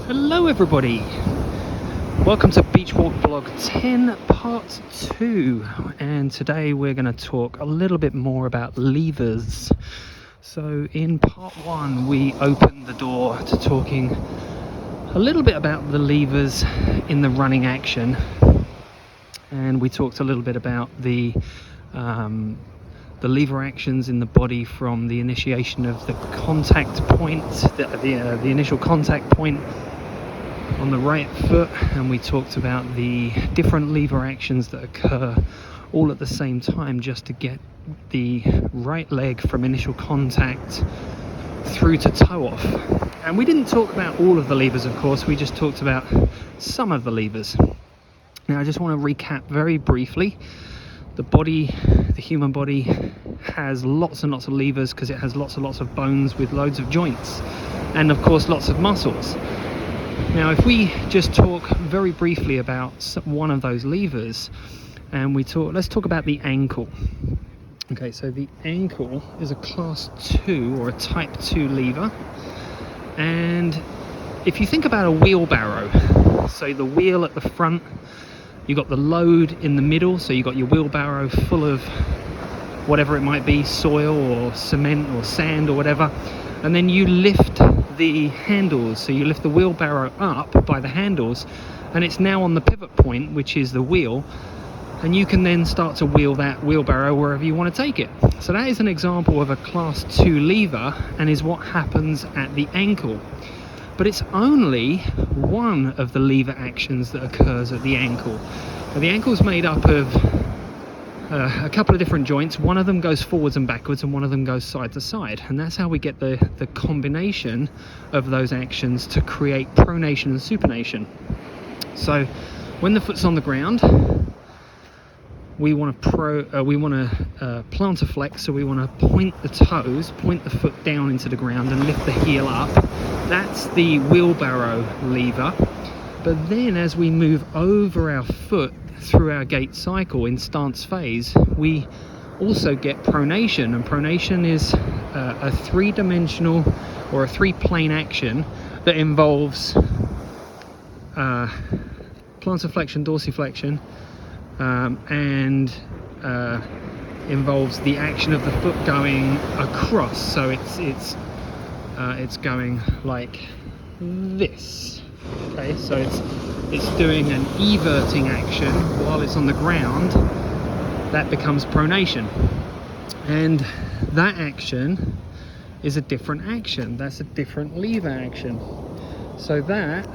Hello everybody, welcome to Beach Walk Vlog 10 part 2, and today we're going to talk a little bit more about levers. So in part 1 we opened the door to talking a little bit about the levers in the running action, and we talked a little bit about the lever actions in the body from the initiation of the contact point, the initial contact point on the right foot, and we talked about the different lever actions that occur all at the same time just to get the right leg from initial contact through to toe off. And we didn't talk about all of the levers, of course, we just talked about some of the levers. Now I just want to recap very briefly. The human body has lots and lots of levers because it has lots and lots of bones with loads of joints, and of course lots of muscles. Now if we just talk very briefly about one of those levers, and let's talk about the ankle. Okay, so the ankle is a class 2 or a type 2 lever, and if you think about a wheelbarrow, so the wheel at the front, you got the load in the middle, so you got your wheelbarrow full of whatever it might be, soil or cement or sand or whatever, and then you lift the handles, so you lift the wheelbarrow up by the handles, and it's now on the pivot point, which is the wheel, and you can then start to wheel that wheelbarrow wherever you want to take it. So that is an example of a class 2 lever, and is what happens at the ankle. But it's only one of the lever actions that occurs at the ankle. Now, the ankle is made up of a couple of different joints. One of them goes forwards and backwards, and one of them goes side to side, and that's how we get the combination of those actions to create pronation and supination. So when the foot's on the ground, we want to plantar flex, so we want to point the toes, point the foot down into the ground and lift the heel up. That's the wheelbarrow lever. But then as we move over our foot through our gait cycle in stance phase, we also get pronation, and pronation is a 3-dimensional or a 3-plane action that involves plantar flexion, dorsiflexion, and involves the action of the foot going across. So it's going like this. Okay, so it's doing an everting action while it's on the ground. That becomes pronation, and that action is a different action. That's a different lever action. So that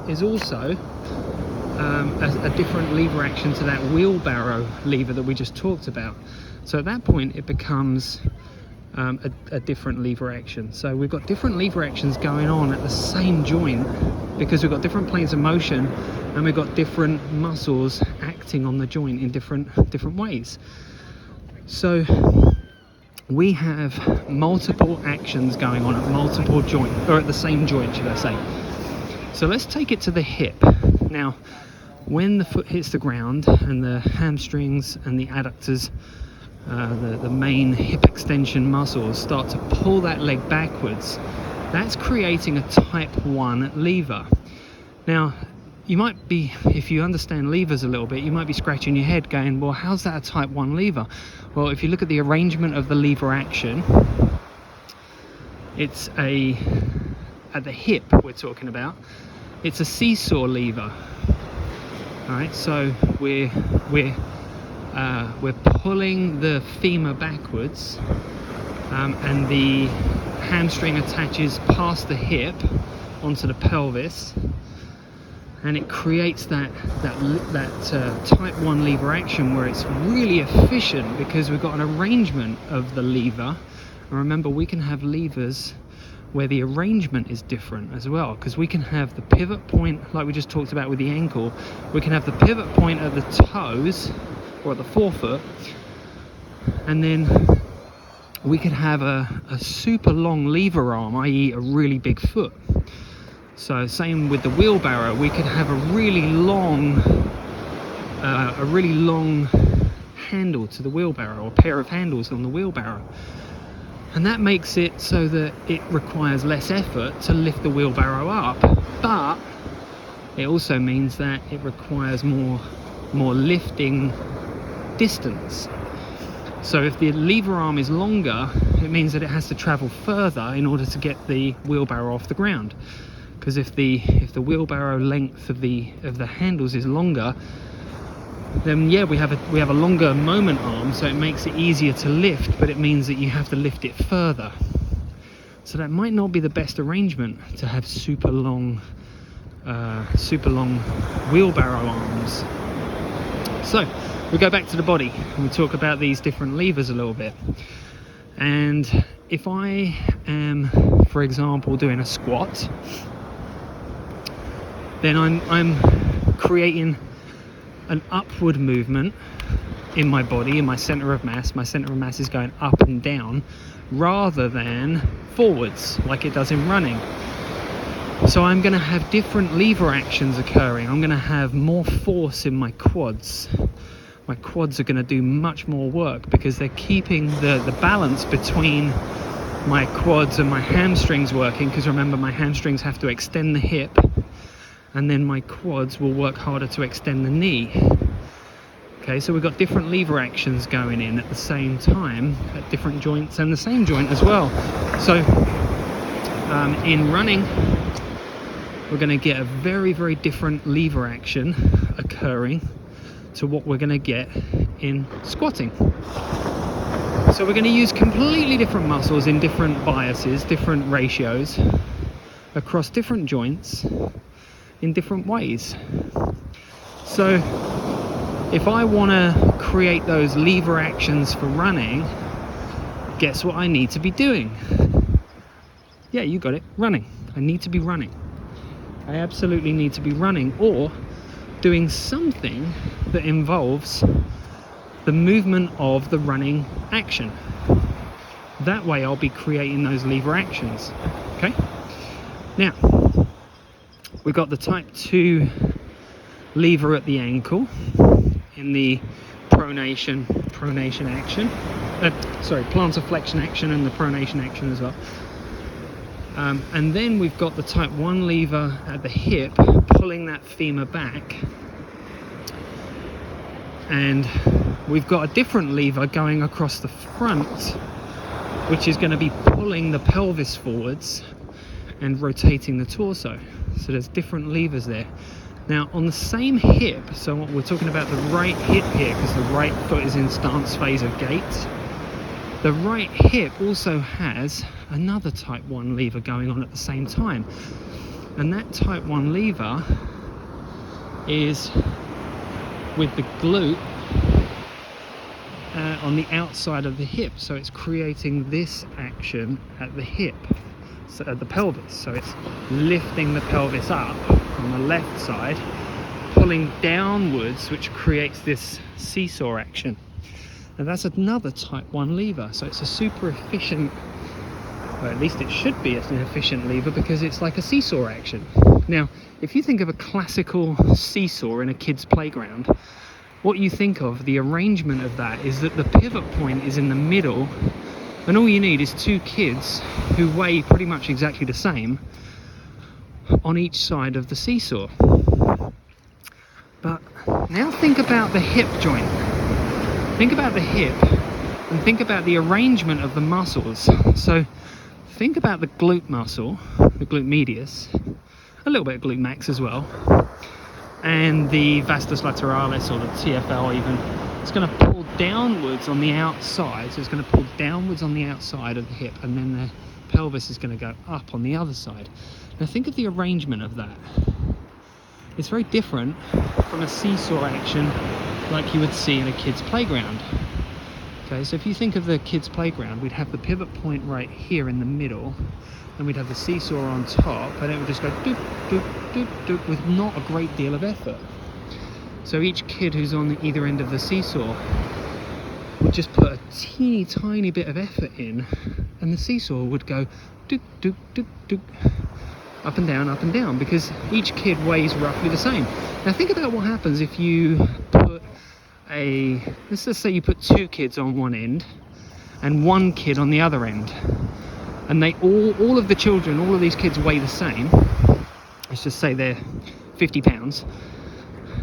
is also a different lever action to that wheelbarrow lever that we just talked about. So at that point it becomes a different lever action. So we've got different lever actions going on at the same joint because we've got different planes of motion, and we've got different muscles acting on the joint in different ways. So we have multiple actions going on at multiple joints, or at the same joint, should I say. So let's take it to the hip. Now, when the foot hits the ground and the hamstrings and the adductors, the main hip extension muscles, start to pull that leg backwards, that's creating a type 1 lever. Now, you might be, if you understand levers a little bit, you might be scratching your head going, well, how's that a type 1 lever? Well, if you look at the arrangement of the lever action, it's at the hip we're talking about, it's a seesaw lever. All right, so we're pulling the femur backwards, and the hamstring attaches past the hip onto the pelvis, and it creates that type 1 lever action where it's really efficient because we've got an arrangement of the lever. And remember, we can have levers where the arrangement is different as well, because we can have the pivot point, like we just talked about with the ankle, we can have the pivot point at the toes or at the forefoot, and then we could have a super long lever arm, i.e. a really big foot. So same with the wheelbarrow, we could have a really long handle to the wheelbarrow, or pair of handles on the wheelbarrow. And that makes it so that it requires less effort to lift the wheelbarrow up, but it also means that it requires more lifting distance. So if the lever arm is longer, it means that it has to travel further in order to get the wheelbarrow off the ground. Because if the wheelbarrow length of the handles is longer, then yeah, we have a longer moment arm, so it makes it easier to lift, but it means that you have to lift it further. So that might not be the best arrangement, to have super long wheelbarrow arms. So we go back to the body and we talk about these different levers a little bit. And if I am, for example, doing a squat, then I'm creating an upward movement in my body, in my center of mass. My center of mass is going up and down rather than forwards like it does in running. So I'm going to have different lever actions occurring. I'm going to have more force in my quads. My quads are going to do much more work because they're keeping the balance between my quads and my hamstrings working, because remember, my hamstrings have to extend the hip, and then my quads will work harder to extend the knee. Okay, so we've got different lever actions going in at the same time at different joints and the same joint as well. So in running, we're going to get a very, very different lever action occurring to what we're going to get in squatting. So we're going to use completely different muscles in different biases, different ratios, across different joints, in different ways. So if I want to create those lever actions for running, guess what I need to be doing? Yeah, you got it, running. I need to be running. I absolutely need to be running, or doing something that involves the movement of the running action. That way I'll be creating those lever actions. Okay? Now, we've got the type 2 lever at the ankle in the pronation action. Plantar flexion action and the pronation action as well. And then we've got the type 1 lever at the hip, pulling that femur back. And we've got a different lever going across the front, which is going to be pulling the pelvis forwards and rotating the torso. So there's different levers there. Now on the same hip, so we're talking about the right hip here because the right foot is in stance phase of gait. The right hip also has another type 1 lever going on at the same time. And that type 1 lever is with the glute on the outside of the hip. So it's creating this action at the hip, so at the pelvis. So it's lifting the pelvis up on the left side, pulling downwards, which creates this seesaw action. And that's another type 1 lever. So it's a super efficient, or at least it should be an efficient lever, because it's like a seesaw action. Now, if you think of a classical seesaw in a kid's playground, what you think of, the arrangement of that, is that the pivot point is in the middle, and all you need is 2 kids who weigh pretty much exactly the same on each side of the seesaw. But now think about the hip joint. Think about the hip and think about the arrangement of the muscles. So think about the glute muscle, the glute medius, a little bit of glute max as well, and the vastus lateralis, or the TFL even. It's going to pull downwards on the outside, so it's going to pull downwards on the outside of the hip, and then the pelvis is going to go up on the other side. Now think of the arrangement of that. It's very different from a seesaw action like you would see in a kid's playground. Okay, so if you think of the kid's playground, we'd have the pivot point right here in the middle, and we'd have the seesaw on top, and it would just go doop, doop, doop, doop, with not a great deal of effort. So each kid who's on either end of the seesaw would just put a teeny tiny bit of effort in, and the seesaw would go doop, doop, doop, doop, up and down, because each kid weighs roughly the same. Now think about what happens if you put let's just say you put 2 kids on one end and one kid on the other end. And they all of the children, all of these kids weigh the same. Let's just say they're 50 pounds.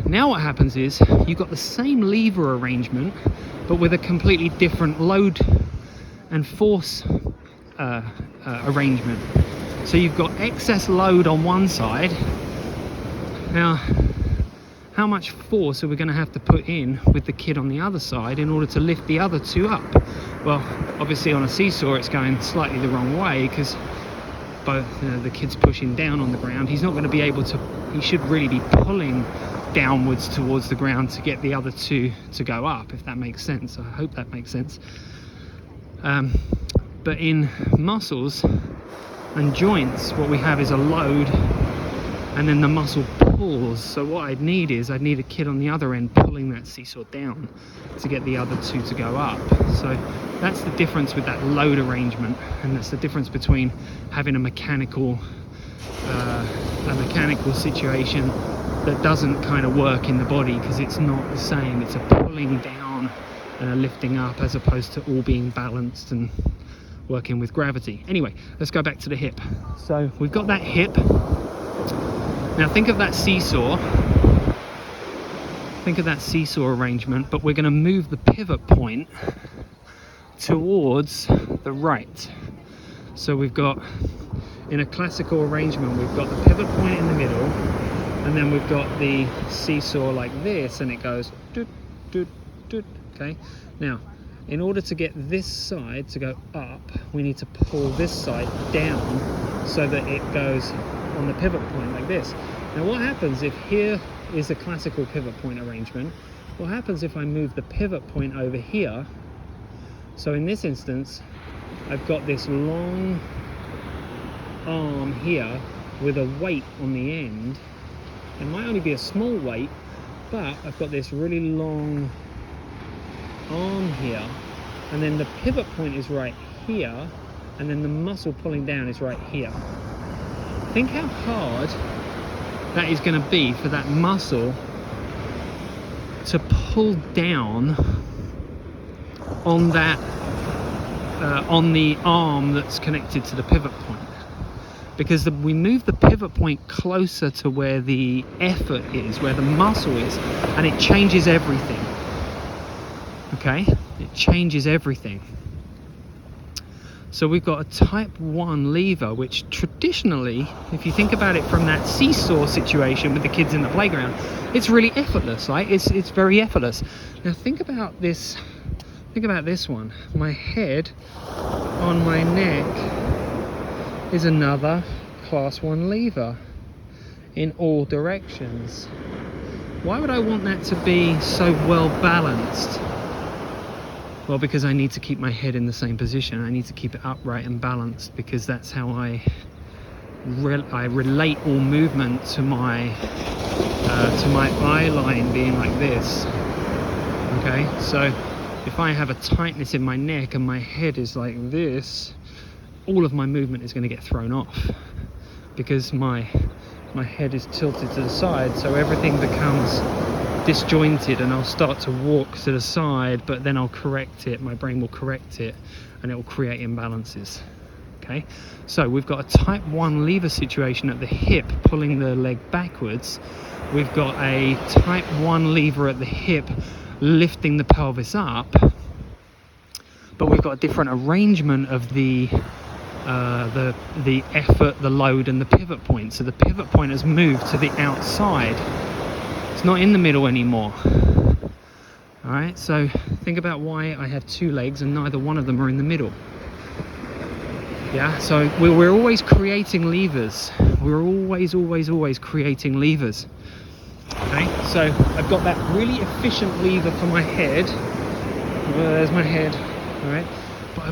Now what happens is you've got the same lever arrangement, but with a completely different load and force arrangement. So you've got excess load on one side. Now, how much force are we going to have to put in with the kid on the other side in order to lift the other two up? Well, obviously on a seesaw it's going slightly the wrong way, because both the kid's pushing down on the ground. He's not going to be able to, he should really be pulling downwards towards the ground to get the other two to go up, if that makes sense. I hope that makes sense. But in muscles and joints, what we have is a load, and then the muscle pulls. So what I'd need a kid on the other end pulling that seesaw down to get the other two to go up. So that's the difference with that load arrangement, and that's the difference between having a mechanical situation that doesn't kind of work in the body, because it's not the same. It's a pulling down and a lifting up, as opposed to all being balanced and working with gravity. Anyway, let's go back to the hip. So we've got that hip. Now think of that seesaw. Think of that seesaw arrangement, but we're going to move the pivot point towards the right. So we've got, in a classical arrangement, we've got the pivot point in the middle, and then we've got the seesaw like this, and it goes doot, doot, doot. Okay, now in order to get this side to go up, we need to pull this side down so that it goes on the pivot point like this. Now what happens if here is a classical pivot point arrangement? What happens if I move the pivot point over here? So in this instance, I've got this long arm here with a weight on the end. It might only be a small weight, but I've got this really long arm here, and then the pivot point is right here, and then the muscle pulling down is right here. Think how hard that is going to be for that muscle to pull down on that on the arm that's connected to the pivot point, because we move the pivot point closer to where the effort is, where the muscle is, and it changes everything. Okay, it changes everything. So we've got a type 1 lever, which traditionally, if you think about it from that seesaw situation with the kids in the playground, it's really effortless, right? It's very effortless. Now think about this. Think about this one. My head on my neck is another class 1 lever in all directions. Why would I want that to be so well balanced? Well, because I need to keep my head in the same position. I need to keep it upright and balanced, because that's how I relate all movement to my eye line being like this. Okay, so if I have a tightness in my neck and my head is like this, all of my movement is going to get thrown off, because my head is tilted to the side, so everything becomes disjointed, and I'll start to walk to the side, but then I'll correct it, my brain will correct it, and it will create imbalances. Okay, so we've got a type 1 lever situation at the hip pulling the leg backwards. We've got a type 1 lever at the hip lifting the pelvis up, but we've got a different arrangement of the effort, the load, and the pivot point. So the pivot point has moved to the outside. It's not in the middle anymore. All right, so think about why I have 2 legs and neither one of them are in the middle. Yeah, so we're always creating levers. We're always creating levers. Okay, so I've got that really efficient lever for my head. Well, there's my head. All right,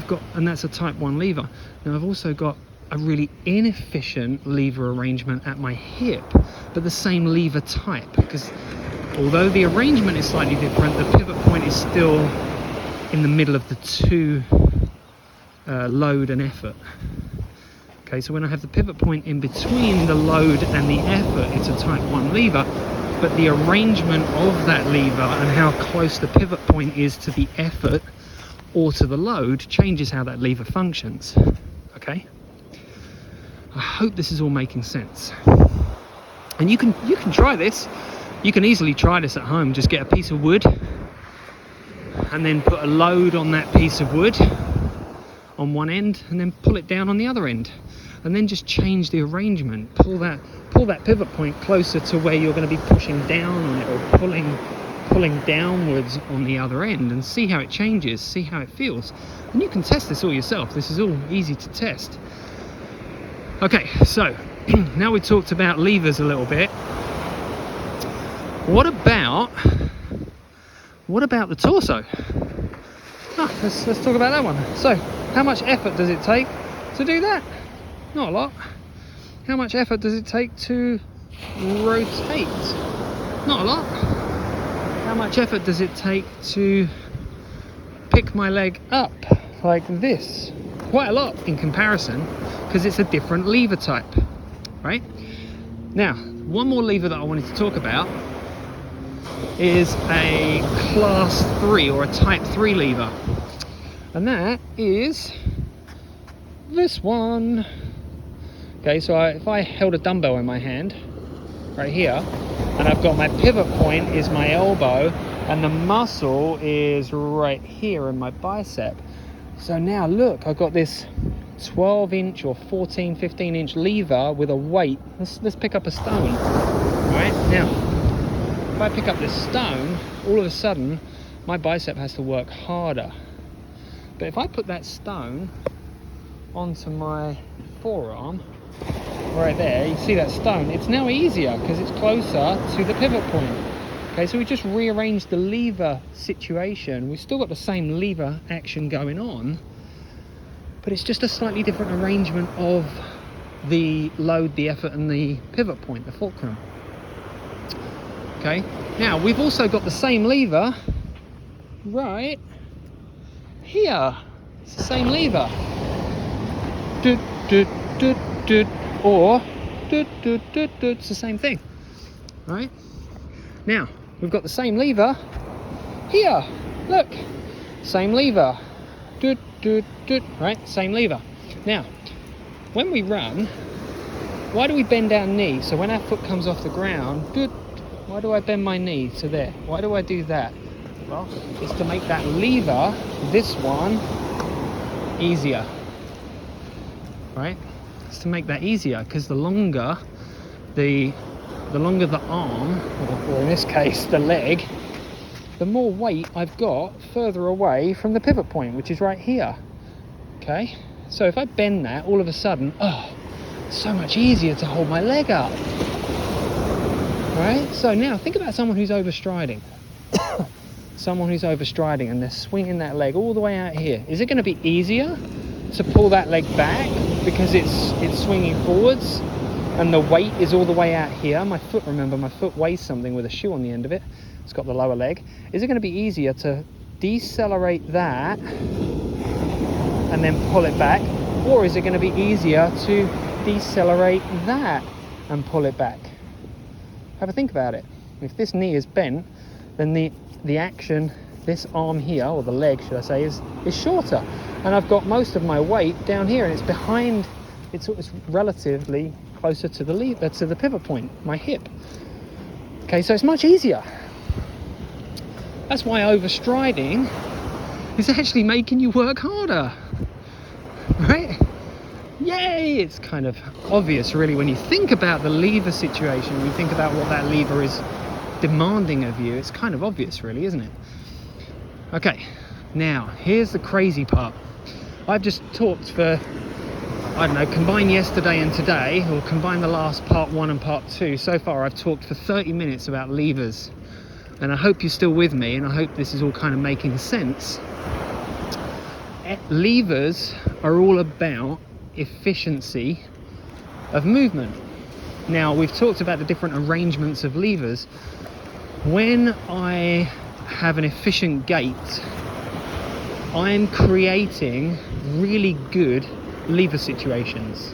but and that's a type 1 lever. Now I've also got a really inefficient lever arrangement at my hip, but the same lever type, because although the arrangement is slightly different, the pivot point is still in the middle of the 2 load and effort. Okay, so when I have the pivot point in between the load and the effort, it's a type 1 lever, but the arrangement of that lever and how close the pivot point is to the effort or to the load changes how that lever functions. Okay, I hope this is all making sense. And you can try this. You can easily try this at home. Just get a piece of wood and then put a load on that piece of wood on one end and then pull it down on the other end, and then just change the arrangement. Pull that pivot point closer to where you're going to be pushing down on it, or pulling downwards on the other end, and see how it changes, see how it feels. And you can test this all yourself. This is all easy to test. Okay, so now we talked about levers a little bit. What about the torso? Let's talk about that one. So, how much effort does it take to do that? Not a lot. How much effort does it take to rotate? Not a lot. How much effort does it take to pick my leg up like this? Quite a lot in comparison, because it's a different lever type, right? Now, one more lever that I wanted to talk about is a class 3 or a type 3 lever, and that is this one. Okay, so if I held a dumbbell in my hand right here, and I've got my pivot point is my elbow, and the muscle is right here in my bicep. So now look, I've got this 12-inch or 15-inch lever with a weight. Let's pick up a stone. Right, now if I pick up this stone, all of a sudden my bicep has to work harder. But if I put that stone onto my forearm right there, you see that stone, it's now easier because it's closer to the pivot point. Okay, so we just rearranged the lever situation. We've still got the same lever action going on, but it's just a slightly different arrangement of the load, the effort, and the pivot point, the fulcrum. Okay, now we've also got the same lever right here. It's the same lever. Or it's the same thing, right? Now we've got the same lever here. Look, same lever. Right, same lever. Now, when we run, why do we bend our knee? So when our foot comes off the ground, why do I bend my knee to there? Why do I do that? Well, it's to make that lever, this one, easier. Right? It's to make that easier, because the longer the arm, or in this case the leg, the more weight I've got further away from the pivot point, which is right here. Okay, so if I bend that, all of a sudden, it's so much easier to hold my leg up. Right, so now think about someone who's overstriding. Someone who's overstriding and they're swinging that leg all the way out here. Is it going to be easier to pull that leg back because it's swinging forwards and the weight is all the way out here? My foot, remember, my foot weighs something with a shoe on the end of it. It's got the lower leg. Is it going to be easier to decelerate that and then pull it back, or is it going to be easier to decelerate that and pull it back? Have a think about it. If this knee is bent, then the action, this arm here, or the leg should I say, is shorter, and I've got most of my weight down here, and it's behind, it's relatively closer to the lever, to the pivot point, my hip. Okay, so it's much easier. That's why overstriding is actually making you work harder, right? Yay! It's kind of obvious really when you think about the lever situation, when you think about what that lever is demanding of you. It's kind of obvious really, isn't it? Okay, now here's the crazy part. I've just talked for, I don't know, combine yesterday and today, or combine the last part 1 and part 2. So far I've talked for 30 minutes about levers, and I hope you're still with me, and I hope this is all kind of making sense. Levers are all about efficiency of movement. Now, we've talked about the different arrangements of levers. When I have an efficient gait, I'm creating really good lever situations.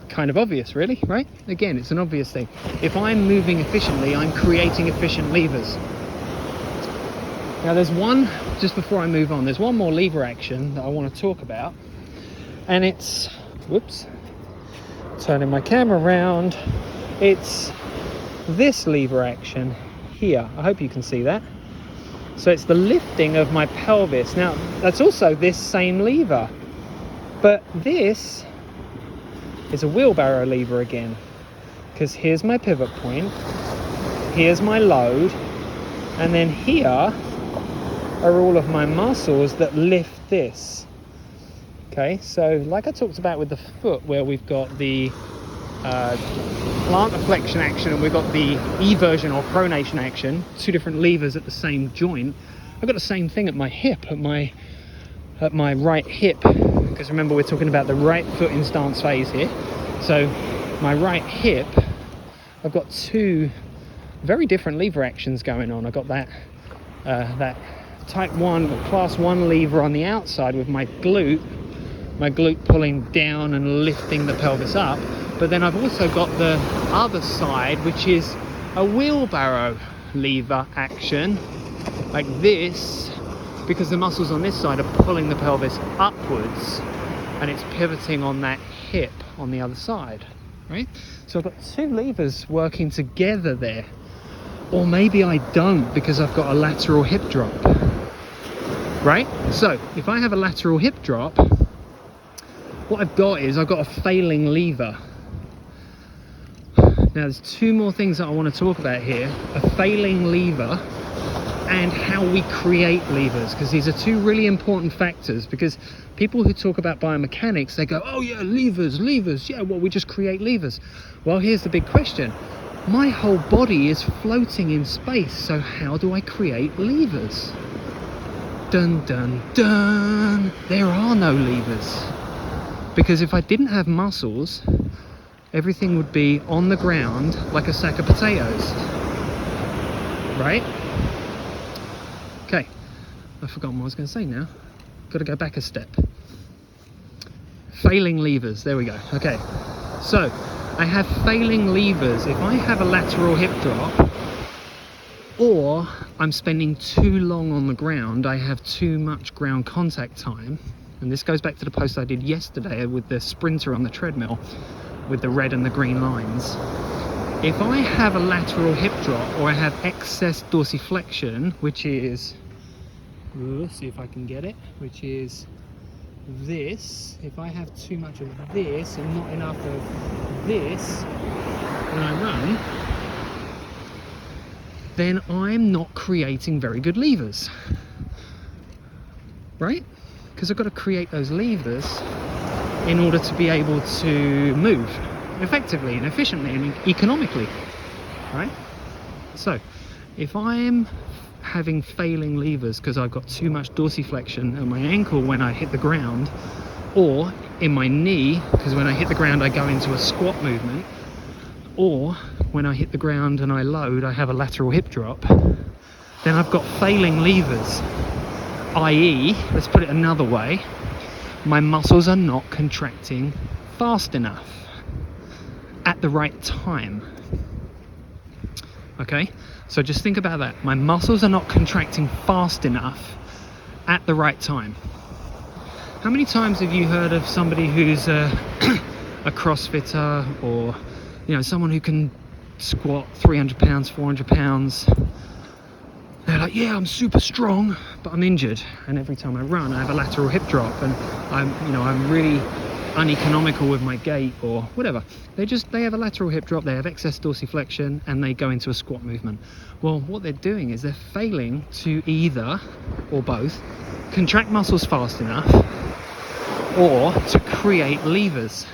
Kind of obvious really, right? Again, it's an obvious thing. If I'm moving efficiently, I'm creating efficient levers. Now there's one, just before I move on, there's one more lever action that I want to talk about, and it's, whoops, turning my camera around, it's this lever action here. I hope you can see that. So it's the lifting of my pelvis. Now that's also this same lever, but this is a wheelbarrow lever again, because here's my pivot point, here's my load, and then here are all of my muscles that lift this. Okay, so like I talked about with the foot, where we've got the plantar flexion action and we've got the eversion or pronation action, two different levers at the same joint. I've got the same thing at my hip, at my right hip, because remember we're talking about the right foot in stance phase here. So my right hip, I've got two very different lever actions going on. I've got that type 1 or class 1 lever on the outside with my glute pulling down and lifting the pelvis up, but then I've also got the other side, which is a wheelbarrow lever action like this, because the muscles on this side are pulling the pelvis upwards and it's pivoting on that hip on the other side, right? So I've got two levers working together there. Or maybe I don't, because I've got a lateral hip drop, right? So if I have a lateral hip drop, what I've got a failing lever. Now there's two more things that I want to talk about here: a failing lever and how we create levers, because these are two really important factors. Because people who talk about biomechanics, they go, oh yeah, levers, yeah, well, we just create levers. Well, here's the big question. My whole body is floating in space, so how do I create levers? Dun dun dun! There are no levers. Because if I didn't have muscles, everything would be on the ground like a sack of potatoes. Right? Okay, I've forgotten what I was going to say now. Got to go back a step. Failing levers, there we go. Okay, so I have failing levers if I have a lateral hip drop, or I'm spending too long on the ground, I have too much ground contact time. And this goes back to the post I did yesterday with the sprinter on the treadmill with the red and the green lines. If I have a lateral hip drop, or I have excess dorsiflexion, which is, let's see if I can get it, which is this. If I have too much of this and not enough of this when I run, then I'm not creating very good levers, right? Because I've got to create those levers in order to be able to move effectively and efficiently and economically, right? So if I'm having failing levers because I've got too much dorsiflexion in my ankle when I hit the ground, or in my knee, because when I hit the ground I go into a squat movement, or when I hit the ground and I load I have a lateral hip drop, then I've got failing levers, i.e., let's put it another way, my muscles are not contracting fast enough at the right time. Okay, so just think about that. My muscles are not contracting fast enough at the right time. How many times have you heard of somebody who's a CrossFitter, or someone who can squat 300 pounds, 400 pounds? They're like, yeah, I'm super strong, but I'm injured, and every time I run I have a lateral hip drop, and I'm really uneconomical with my gait or whatever. They have a lateral hip drop, they have excess dorsiflexion, and they go into a squat movement. Well, what they're doing is they're failing to either, or both, contract muscles fast enough or to create levers.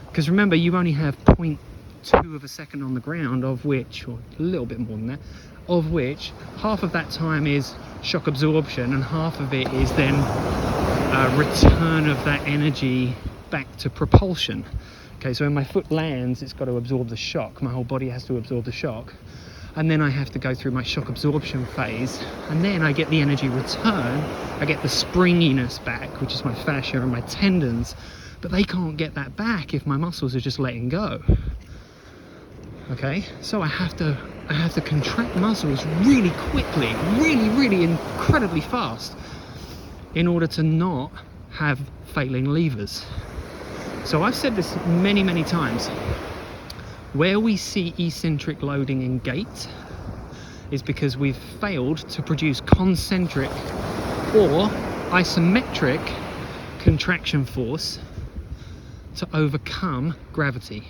Because remember, you only have 0.2 of a second on the ground, of which, or a little bit more than that, of which half of that time is shock absorption and half of it is then return of that energy back to propulsion. Okay, so when my foot lands, it's got to absorb the shock. My whole body has to absorb the shock, and then I have to go through my shock absorption phase, and then I get the energy return. I get the springiness back, which is my fascia and my tendons, but they can't get that back if my muscles are just letting go. Okay, so I have to I have to contract muscles really quickly, really incredibly fast, in order to not have failing levers. So I've said this many times. Where we see eccentric loading in gait is because we've failed to produce concentric or isometric contraction force to overcome gravity,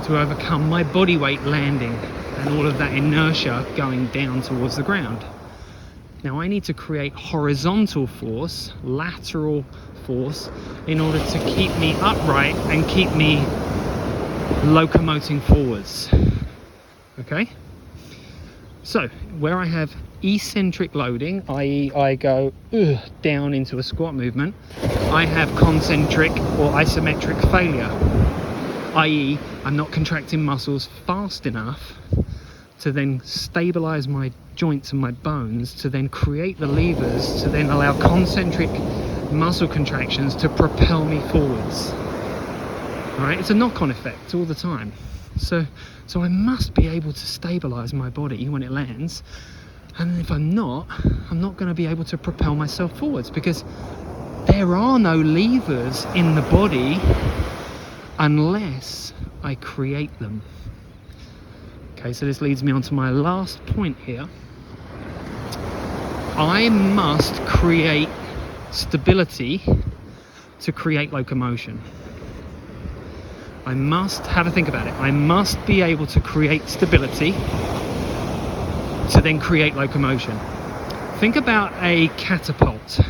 to overcome my body weight landing and all of that inertia going down towards the ground. Now I need to create horizontal force, lateral force, in order to keep me upright and keep me locomoting forwards. Okay? So where I have eccentric loading, i.e. I go down into a squat movement, I have concentric or isometric failure, i.e. I'm not contracting muscles fast enough to then stabilize my joints and my bones, to then create the levers, to then allow concentric muscle contractions to propel me forwards. All right, it's a knock-on effect all the time. So I must be able to stabilize my body when it lands, and if I'm not going to be able to propel myself forwards, because there are no levers in the body unless I create them. Okay, so this leads me on to my last point here. I must create stability to create locomotion. I must have a think about it. I must be able to create stability to then create locomotion. Think about a catapult.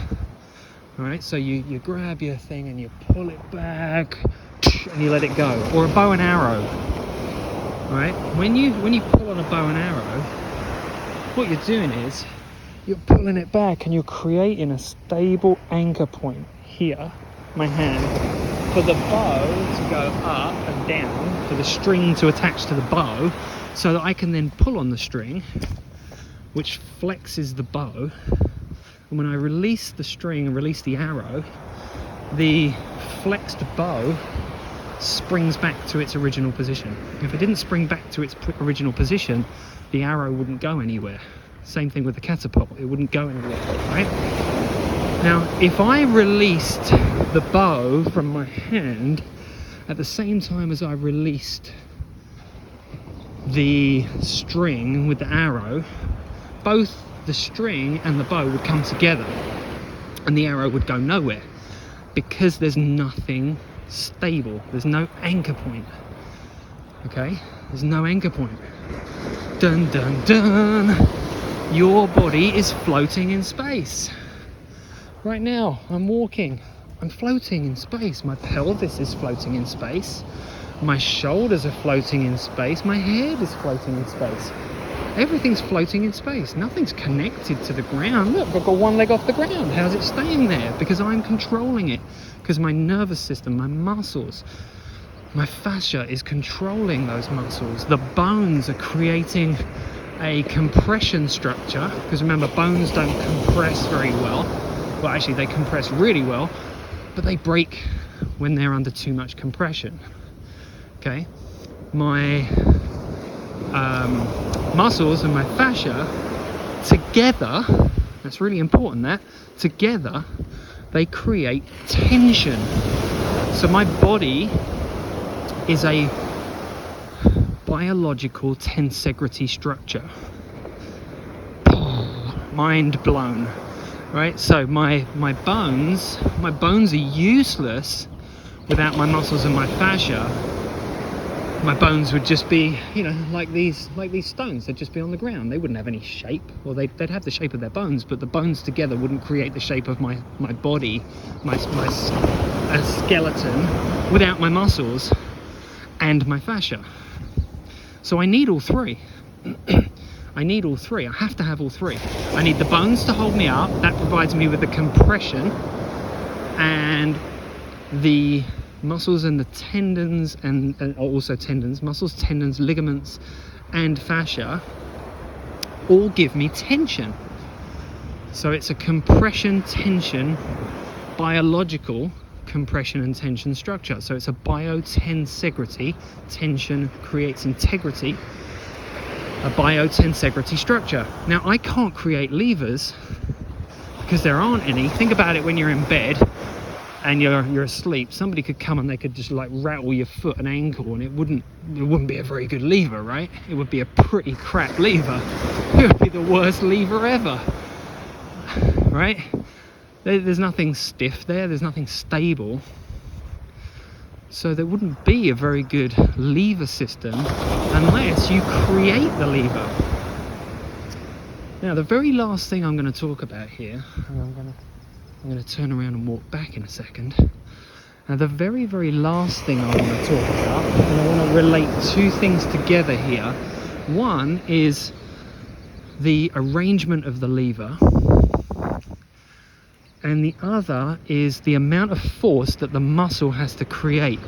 All right, so you grab your thing and you pull it back and you let it go. Or a bow and arrow. All right, when you pull on a bow and arrow, what you're doing is you're pulling it back and you're creating a stable anchor point here, my hand, for the bow to go up and down, for the string to attach to the bow, so that I can then pull on the string, which flexes the bow. And when I release the string and release the arrow, the flexed bow springs back to its original position. If it didn't spring back to its original position, the arrow wouldn't go anywhere. Same thing with the catapult, it wouldn't go anywhere, right? Now, if I released the bow from my hand at the same time as I released the string with the arrow, both the string and the bow would come together and the arrow would go nowhere, because there's nothing stable, there's no anchor point. Okay, there's no anchor point. Dun dun dun. Your body is floating in space. Right now, I'm walking, I'm floating in space. My pelvis is floating in space. My shoulders are floating in space. My head is floating in space. Everything's floating in space. Nothing's connected to the ground. Look, I've got one leg off the ground. How's it staying there? Because I'm controlling it. Because my nervous system, my muscles, my fascia is controlling those muscles. The bones are creating a compression structure, because remember, bones don't compress very well. Well, actually they compress really well, but they break when they're under too much compression. Okay, my muscles and my fascia together, that's really important, that together they create tension. So my body is a biological tensegrity structure. Mind blown. Right, so my bones are useless without my muscles and my fascia. My bones would just be, like these stones. They'd just be on the ground. They wouldn't have any shape. Well, they'd have the shape of their bones, but the bones together wouldn't create the shape of my body, my skeleton, without my muscles and my fascia. So I need all three. I need all three. I have to have all three. I need the bones to hold me up. That provides me with the compression, and the muscles and the tendons, and also tendons, muscles, tendons, ligaments, and fascia all give me tension. So it's a compression, tension, biological compression and tension structure. So it's a biotensegrity. Tension creates integrity. a biotensegrity structure. Now, I can't create levers because there aren't any. Think about it when you're in bed and you're asleep. Somebody could come and they could just like rattle your foot and ankle, and it wouldn't be a very good lever, right? It would be a pretty crap lever. It would be the worst lever ever, right? There's nothing stiff there, there's nothing stable, so there wouldn't be a very good lever system unless you create the lever. Now, the very last thing I'm going to talk about here, and I'm going to turn around and walk back in a second. Now, the very, very last thing I want to talk about, and I want to relate two things together here. One is the arrangement of the lever, and the other is the amount of force that the muscle has to create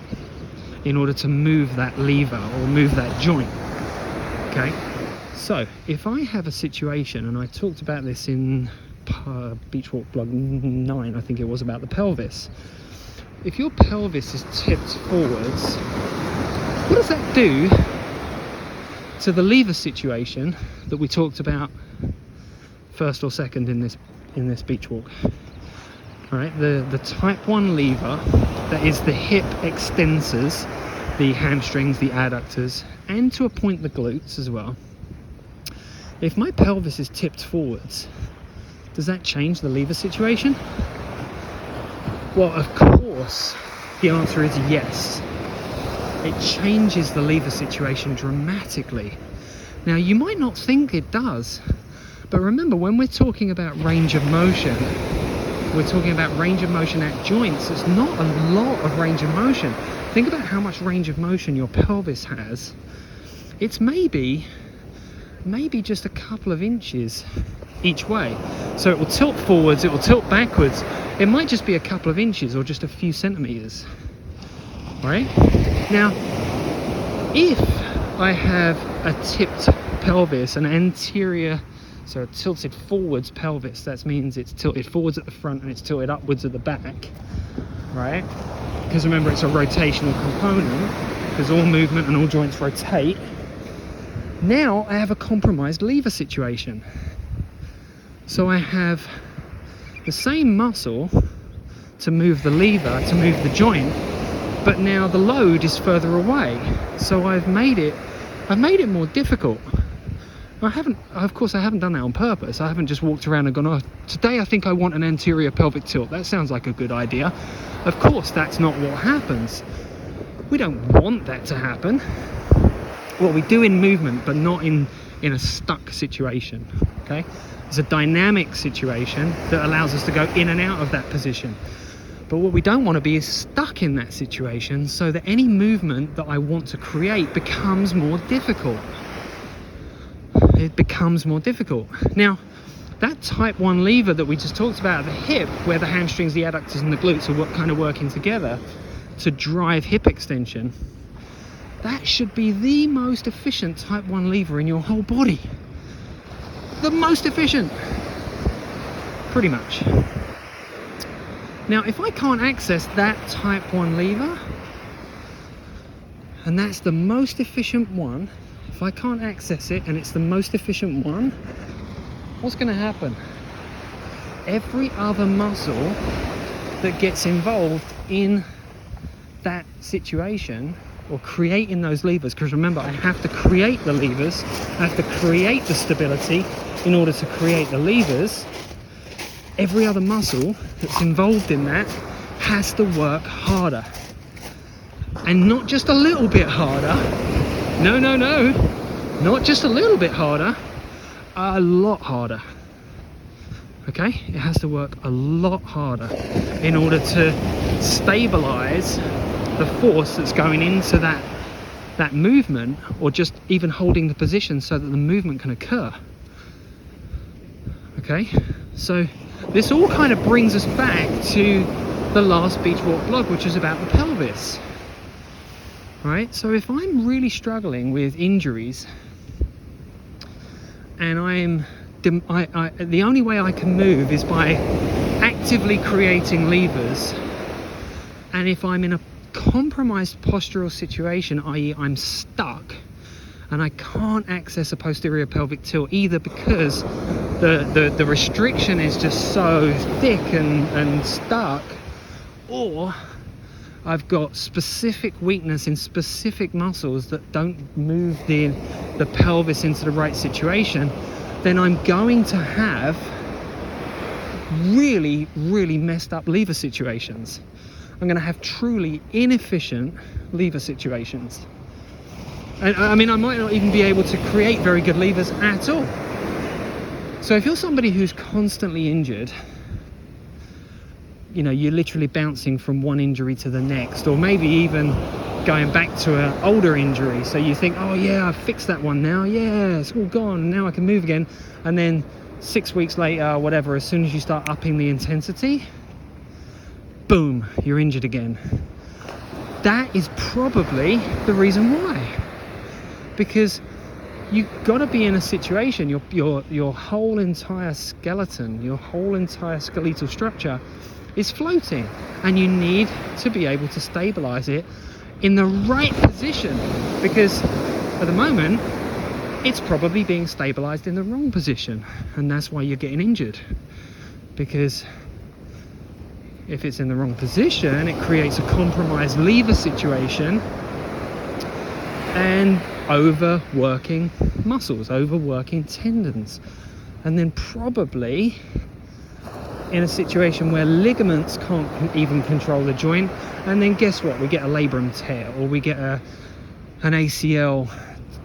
in order to move that lever or move that joint. Okay, so if I have a situation, and I talked about this in Beach Walk blog 9, I think it was, about the pelvis. If your pelvis is tipped forwards, what does that do to the lever situation that we talked about first or second in this beach walk? All right, the type 1 lever, that is the hip extensors, the hamstrings, the adductors, and to a point the glutes as well. If my pelvis is tipped forwards, does that change the lever situation? Well, of course, the answer is yes. It changes the lever situation dramatically. Now, you might not think it does, but remember, when we're talking about range of motion, we're talking about range of motion at joints. It's not a lot of range of motion. Think about how much range of motion your pelvis has. It's maybe just a couple of inches each way. So it will tilt forwards, it will tilt backwards. It might just be a couple of inches or just a few centimeters, right? Now, if I have a tipped pelvis, an anterior, so a tilted forwards pelvis, that means it's tilted forwards at the front and it's tilted upwards at the back, right? Because remember, it's a rotational component, because all movement and all joints rotate. Now I have a compromised lever situation. So I have the same muscle to move the lever, to move the joint, but now the load is further away. So I've made it more difficult. Of course I haven't done that on purpose. I haven't just walked around and gone, oh, today I think I want an anterior pelvic tilt. That sounds like a good idea. Of course, that's not what happens. We don't want that to happen. Well, we do in movement, but not in a stuck situation, okay? It's a dynamic situation that allows us to go in and out of that position. But what we don't want to be is stuck in that situation, so that any movement that I want to create becomes more difficult. It becomes more difficult. Now, that type 1 lever that we just talked about at the hip, where the hamstrings, the adductors and the glutes are kind of working together to drive hip extension, that should be the most efficient type 1 lever in your whole body. The most efficient, pretty much. Now, if I can't access that type 1 lever, and that's the most efficient one, if I can't access it and it's the most efficient one, what's going to happen? Every other muscle that gets involved in that situation, or creating those levers, because remember, I have to create the levers, I have to create the stability in order to create the levers. Every other muscle that's involved in that has to work harder, and not just a little bit harder. No, not just a little bit harder, a lot harder. Okay, it has to work a lot harder in order to stabilize the force that's going into that movement, or just even holding the position so that the movement can occur. Okay, so this all kind of brings us back to the last Beach Walk blog, which is about the pelvis. Right, so if I'm really struggling with injuries and the only way I can move is by actively creating levers, and if I'm in a compromised postural situation, i.e. I'm stuck and I can't access a posterior pelvic tilt either because the restriction is just so thick and stark, or I've got specific weakness in specific muscles that don't move the pelvis into the right situation, then I'm going to have really, really messed up lever situations. I'm going to have truly inefficient lever situations. And I mean, I might not even be able to create very good levers at all. So if you're somebody who's constantly injured, you know, you're literally bouncing from one injury to the next, or maybe even going back to an older injury. So you think, oh yeah, I've fixed that one now. Yeah, it's all gone. Now I can move again. And then 6 weeks later, whatever, as soon as you start upping the intensity, boom, you're injured again. That is probably the reason why. Because you've got to be in a situation, your whole entire skeleton, your whole entire skeletal structure is floating, and you need to be able to stabilize it in the right position, because at the moment it's probably being stabilized in the wrong position, and that's why you're getting injured. Because if it's in the wrong position, it creates a compromised lever situation and overworking muscles, overworking tendons, and then probably in a situation where ligaments can't even control the joint, and then guess what, we get a labrum tear, or we get an ACL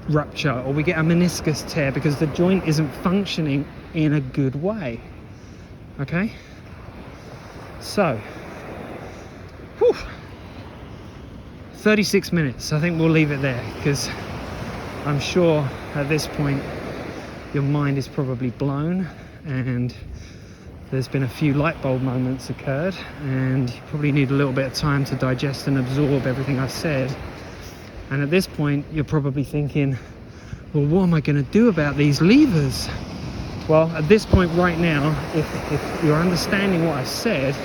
rupture, or we get a meniscus tear because the joint isn't functioning in a good way. Okay, so 36 minutes, I think we'll leave it there, because I'm sure at this point your mind is probably blown, and there's been a few light bulb moments occurred, and you probably need a little bit of time to digest and absorb everything I've said. And at this point you're probably thinking, well, what am I going to do about these levers? Well, at this point right now, if you're understanding what I've said,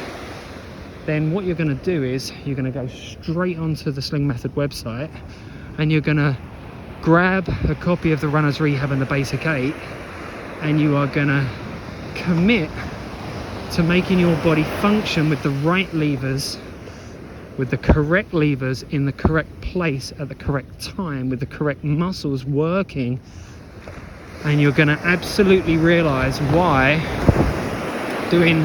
then what you're going to do is you're going to go straight onto the Sling Method website, and you're going to grab a copy of the Runner's Rehab and the Basic 8, and you are going to commit to making your body function with the right levers, with the correct levers in the correct place at the correct time, with the correct muscles working, and you're going to absolutely realize why doing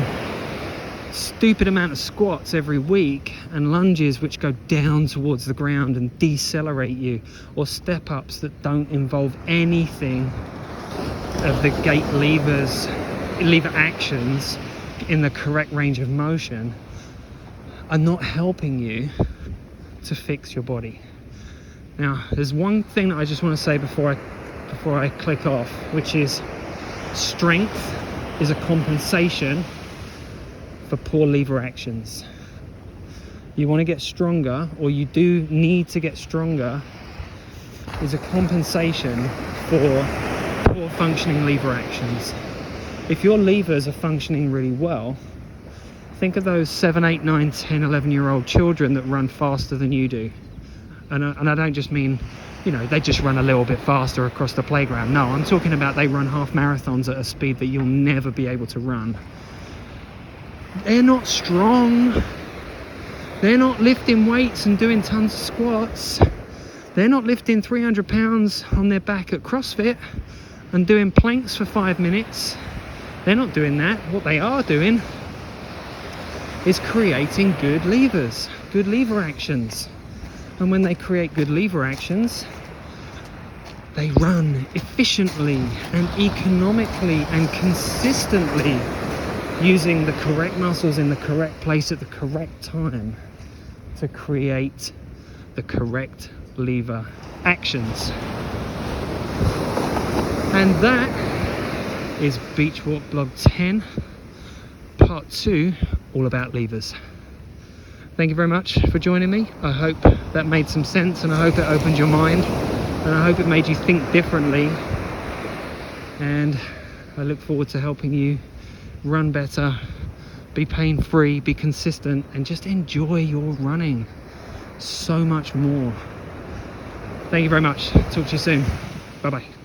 stupid amount of squats every week and lunges which go down towards the ground and decelerate you, or step ups that don't involve anything of the gait lever actions in the correct range of motion, are not helping you to fix your body. Now, there's one thing that I just want to say before I click off, which is strength is a compensation for poor lever actions. You want to get stronger, or you do need to get stronger, is a compensation for poor functioning lever actions. If your levers are functioning really well, think of those 7, 8, 9, 10, 11-year-old children that run faster than you do. And I don't just mean, you know, they just run a little bit faster across the playground. No, I'm talking about they run half marathons at a speed that you'll never be able to run. They're not strong. They're not lifting weights and doing tons of squats. They're not lifting 300 pounds on their back at CrossFit and doing planks for 5 minutes. They're not doing that. What they are doing is creating good levers, good lever actions. And when they create good lever actions, they run efficiently and economically and consistently, using the correct muscles in the correct place at the correct time to create the correct lever actions. And that is Beach Walk Blog 10, Part 2, all about levers. Thank you very much for joining me. I hope that made some sense, and I hope it opened your mind, and I hope it made you think differently. And I look forward to helping you run better, be pain-free, be consistent, and just enjoy your running so much more. Thank you very much. Talk to you soon. Bye bye.